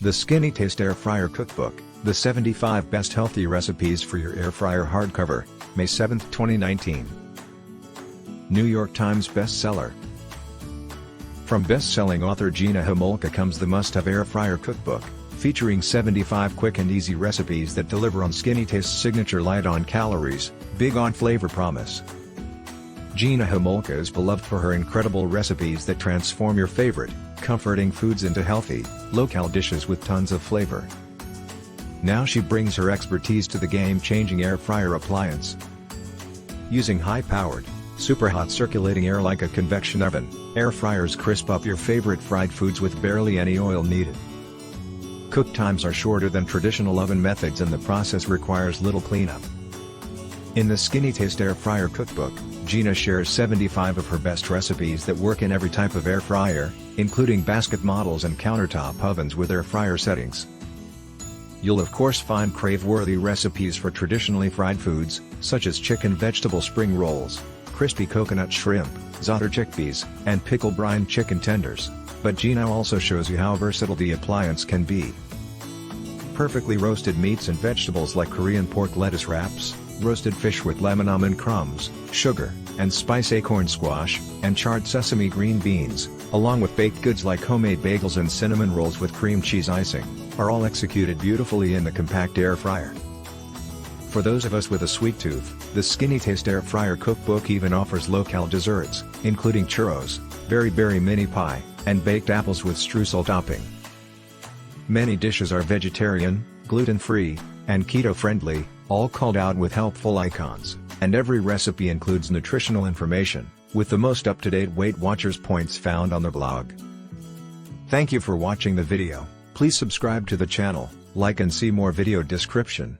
The Skinnytaste Air Fryer Cookbook, the 75 Best Healthy Recipes for Your Air Fryer Hardcover, May 7, 2019. New York Times bestseller. From best-selling author Gina Homolka comes the must-have Air Fryer Cookbook, featuring 75 quick and easy recipes that deliver on Skinnytaste's signature light on calories, big on flavor promise. Gina Homolka is beloved for her incredible recipes that transform your favorite, comforting foods into healthy, local dishes with tons of flavor. Now she brings her expertise to the game-changing air fryer appliance. Using high-powered, super-hot circulating air like a convection oven, air fryers crisp up your favorite fried foods with barely any oil needed. Cook times are shorter than traditional oven methods and the process requires little cleanup. In the Skinnytaste Air Fryer Cookbook, Gina shares 75 of her best recipes that work in every type of air fryer, including basket models and countertop ovens with air fryer settings. You'll of course find crave-worthy recipes for traditionally fried foods, such as chicken vegetable spring rolls, crispy coconut shrimp, Za'atar chickpeas, and pickle-brined chicken tenders, but Gina also shows you how versatile the appliance can be. Perfectly roasted meats and vegetables like Korean pork lettuce wraps, roasted fish with Lemon-Almond Crumbs, sugar, and Spice Acorn Squash, and Charred Sesame Green Beans, along with baked goods like homemade bagels and cinnamon rolls with cream cheese icing, are all executed beautifully in the compact air fryer. For those of us with a sweet tooth, the Skinnytaste Air Fryer Cookbook even offers local desserts, including churros, berry mini pie, and baked apples with streusel topping. Many dishes are vegetarian, gluten-free, and keto-friendly, all called out with helpful icons, and every recipe includes nutritional information, with the most up-to-date Weight Watchers points found on the blog. Thank you for watching the video. Please subscribe to the channel, like and see more video description.